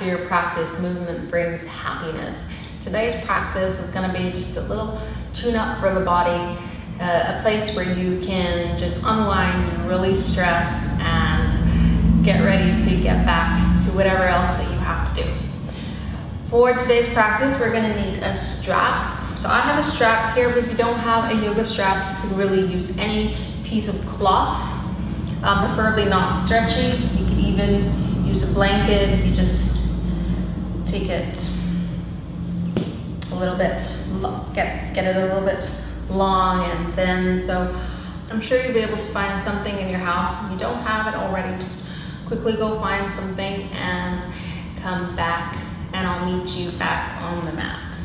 your practice, movement brings happiness. Today's practice is going to be just a little tune-up for the body, a place where you can just unwind, release stress, and get ready to get back to whatever else that you have to do. For today's practice, we're going to need a strap. So I have a strap here, but if you don't have a yoga strap, you can really use any piece of cloth, preferably not stretchy. You could even use a blanket if you just take it a little bit, get it a little bit long and thin. So I'm sure you'll be able to find something in your house. If you don't have it already, just quickly go find something and come back, and I'll meet you back on the mat.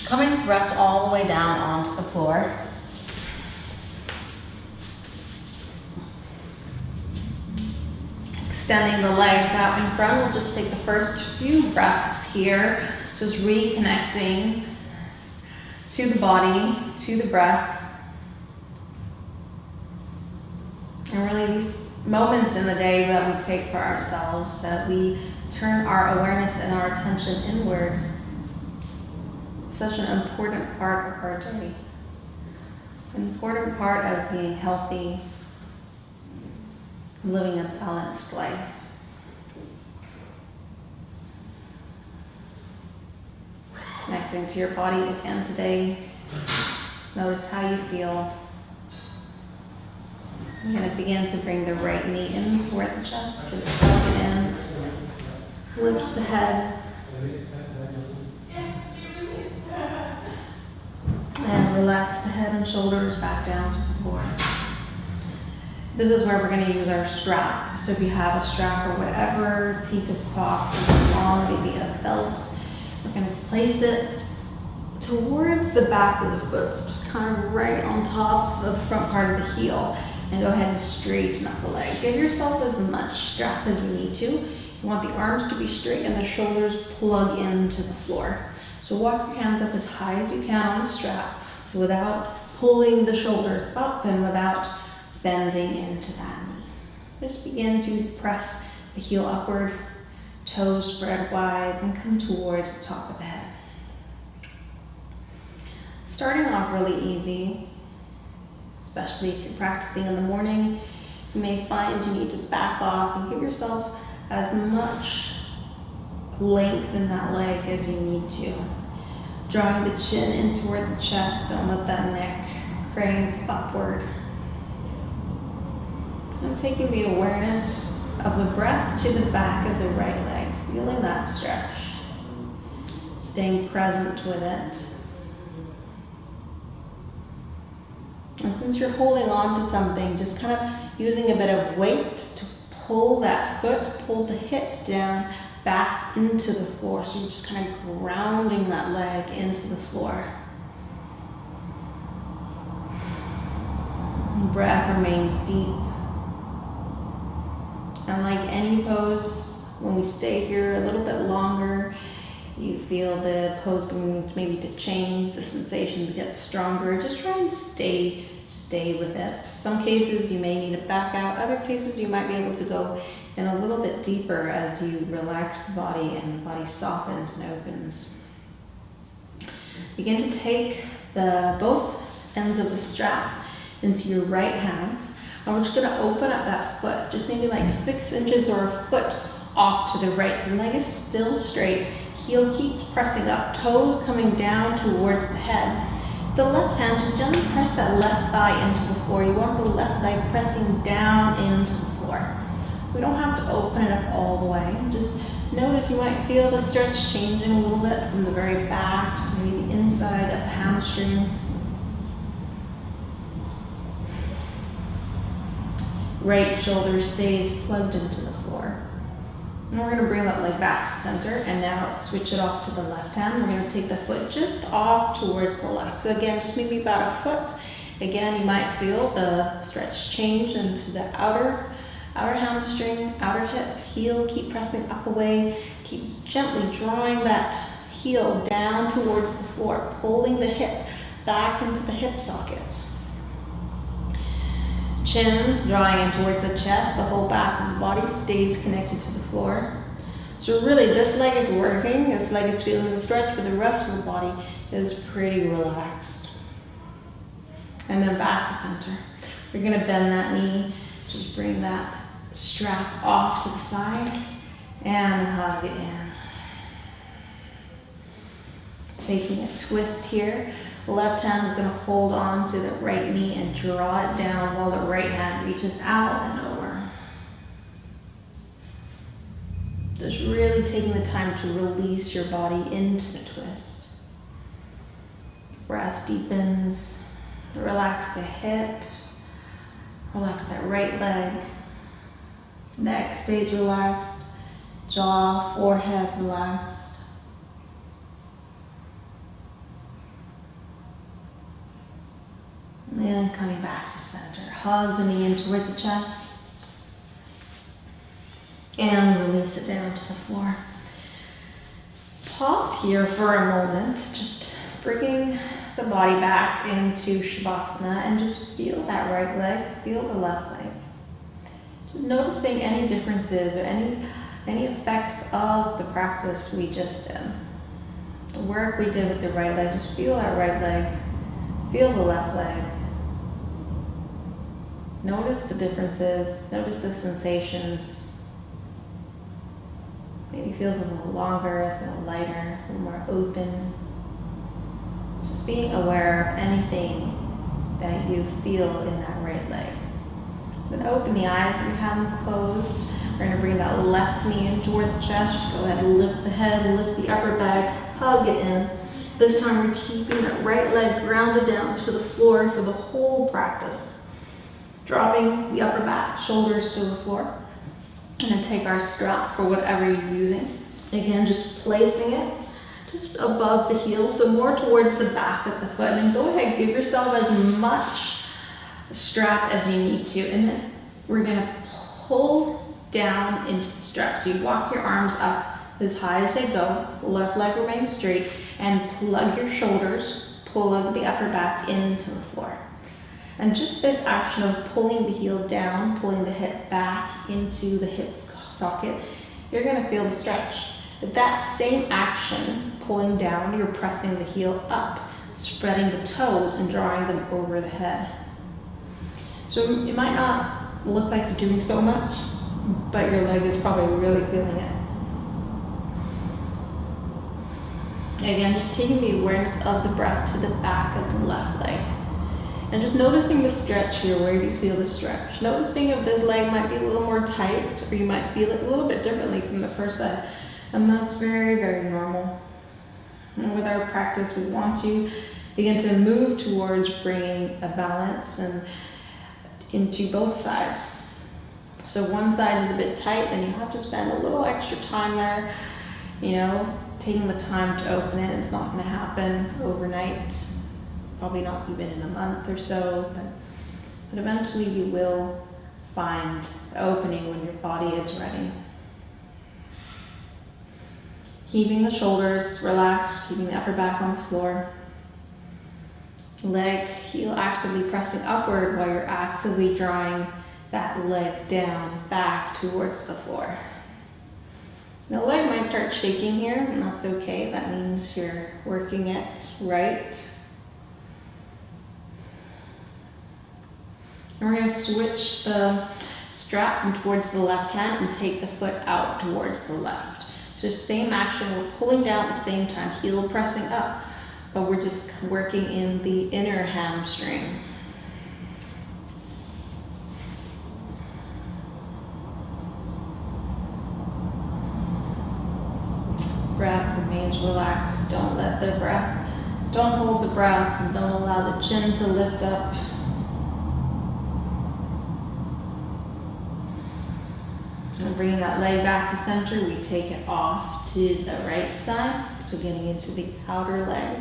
Coming to rest all the way down onto the floor. Extending the legs out in front. We'll just take the first few breaths here, just reconnecting to the body, to the breath. And really these moments in the day that we take for ourselves, that we turn our awareness and our attention inward, such an important part of our day. An important part of being healthy, living a balanced life. Connecting to your body again today. Notice how you feel. I'm going to begin to bring the right knee in toward the chest. Just plug it in. Lift the head. And relax the head and shoulders back down to the floor. This is where we're going to use our strap. So if you have a strap or whatever piece of cloth, something long, maybe a belt, we're going to place it towards the back of the foot. So just kind of right on top of the front part of the heel. And go ahead and straighten up the leg. Give yourself as much strap as you need to. You want the arms to be straight and the shoulders plug into the floor. So walk your hands up as high as you can on the strap without pulling the shoulders up and without bending into that knee. Just begin to press the heel upward, toes spread wide, and come towards the top of the head. Starting off really easy, especially if you're practicing in the morning, you may find you need to back off and give yourself as much length in that leg as you need to. Drawing the chin in toward the chest, don't let that neck crank upward. And taking the awareness of the breath to the back of the right leg, feeling that stretch. Staying present with it. And since you're holding on to something, just kind of using a bit of weight to pull that foot, pull the hip down back into the floor. So you're just kind of grounding that leg into the floor. The breath remains deep. And like any pose, when we stay here a little bit longer, you feel the pose maybe to change, the sensation to get stronger. Just try and stay with it. Some cases you may need to back out. Other cases you might be able to go in a little bit deeper as you relax the body and the body softens and opens. Begin to take both ends of the strap into your right hand. And we're just going to open up that foot, just maybe like 6 inches or a foot off to the right. Your leg is still straight. Heel keeps pressing up, toes coming down towards the head. The left hand, just gently press that left thigh into the floor. You want the left leg pressing down into the floor. We don't have to open it up all the way. Just notice you might feel the stretch changing a little bit from the very back to maybe the inside of the hamstring. Right shoulder stays plugged into the floor. And we're going to bring that leg back to center, and now switch it off to the left hand. We're going to take the foot just off towards the left. So again, just maybe about a foot. Again, you might feel the stretch change into the outer hamstring, outer hip, heel. Keep pressing up away. Keep gently drawing that heel down towards the floor, pulling the hip back into the hip socket. Chin drawing in towards the chest, the whole back of the body stays connected to the floor. So really, this leg is working, this leg is feeling the stretch, but the rest of the body is pretty relaxed. And then back to center. You're gonna bend that knee, just bring that strap off to the side, and hug it in. Taking a twist here. The left hand is going to hold on to the right knee and draw it down while the right hand reaches out and over. Just really taking the time to release your body into the twist. Breath deepens. Relax the hip. Relax that right leg. Neck stays relaxed. Jaw, forehead relaxed. And then coming back to center. Hug the knee in toward the chest. And release it down to the floor. Pause here for a moment. Just bringing the body back into Shavasana and just feel that right leg, feel the left leg. Just noticing any differences or any effects of the practice we just did. The work we did with the right leg, just feel that right leg, feel the left leg. Notice the differences, notice the sensations. Maybe it feels a little longer, a little lighter, a little more open. Just being aware of anything that you feel in that right leg. Then open the eyes if you have them closed. We're going to bring that left knee in toward the chest. Go ahead and lift the head, lift the upper back, hug it in. This time we're keeping that right leg grounded down to the floor for the whole practice. Dropping the upper back, shoulders to the floor. And then take our strap for whatever you're using. Again, just placing it just above the heel, so more towards the back of the foot. And then go ahead, give yourself as much strap as you need to. And then we're gonna pull down into the strap. So you walk your arms up as high as they go. Left leg remains straight. And plug your shoulders, pull over the upper back into the floor. And just this action of pulling the heel down, pulling the hip back into the hip socket, you're gonna feel the stretch. With that same action, pulling down, you're pressing the heel up, spreading the toes and drawing them over the head. So it might not look like you're doing so much, but your leg is probably really feeling it. Again, just taking the awareness of the breath to the back of the left leg. And just noticing the stretch here. Where do you feel the stretch? Noticing if this leg might be a little more tight, or you might feel it a little bit differently from the first side. And that's very, very normal. And with our practice, we want to begin to move towards bringing a balance and into both sides. So one side is a bit tight, and you have to spend a little extra time there, taking the time to open it. It's not going to happen overnight. Probably not even in a month or so, but eventually you will find the opening when your body is ready. Keeping the shoulders relaxed, keeping the upper back on the floor. Leg, heel actively pressing upward while you're actively drawing that leg down, back towards the floor. The leg might start shaking here, and that's okay. That means you're working it right. And we're going to switch the strap from towards the left hand and take the foot out towards the left. So same action, we're pulling down at the same time, heel pressing up, but we're just working in the inner hamstring. Breath remains relaxed. Don't hold the breath, and don't allow the chin to lift up. And bringing that leg back to center, we take it off to the right side. So getting into the outer leg.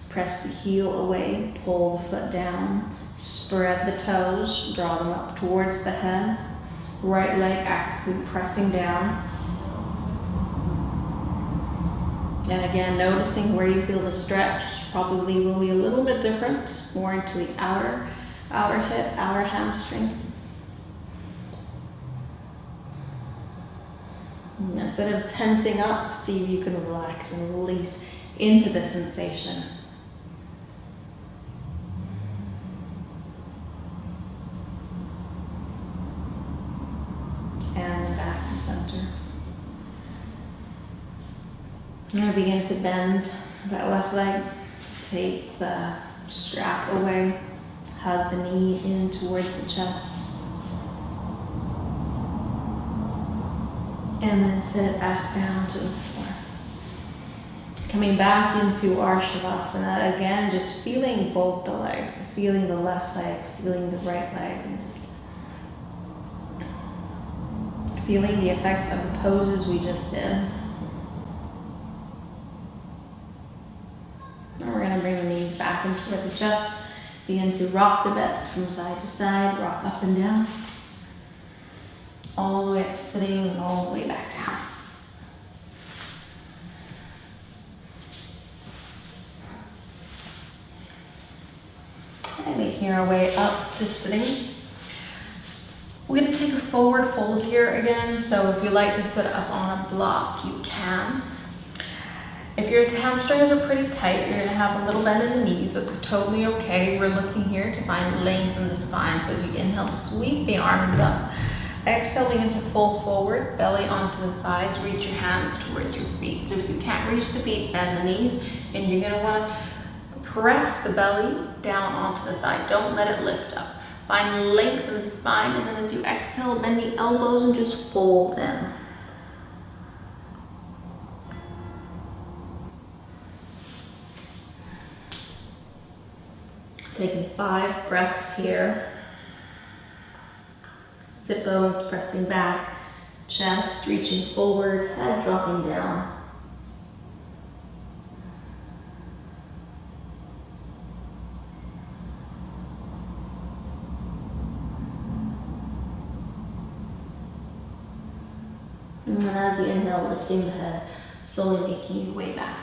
Press the heel away, pull the foot down, spread the toes, draw them up towards the head. Right leg actively pressing down. And again, noticing where you feel the stretch. Probably will be a little bit different, more into the outer hip, outer hamstring. And instead of tensing up, see if you can relax and release into the sensation. And then back to center. Now begin to bend that left leg. Take the strap away. Hug the knee in towards the chest. And then sit it back down to the floor. Coming back into our Shavasana again, just feeling both the legs, feeling the left leg, feeling the right leg, and just feeling the effects of the poses we just did. And we're going to bring the knees back in toward the chest. Begin to rock the bit from side to side, rock up and down. All the way up, sitting all the way back down. And making our way up to sitting. We're going to take a forward fold here again. So if you like to sit up on a block, you can. If your hamstrings are pretty tight, you're going to have a little bend in the knees. That's totally okay. We're looking here to find length in the spine. So as you inhale, sweep the arms up. Exhale, begin to fold forward, belly onto the thighs. Reach your hands towards your feet. So if you can't reach the feet, bend the knees. And you're going to want to press the belly down onto the thigh. Don't let it lift up. Find length in the spine. And then as you exhale, bend the elbows and just fold in. Taking 5 breaths here. Sit bones pressing back, chest reaching forward, head dropping down. And then as you inhale, lifting the head, slowly making your way back.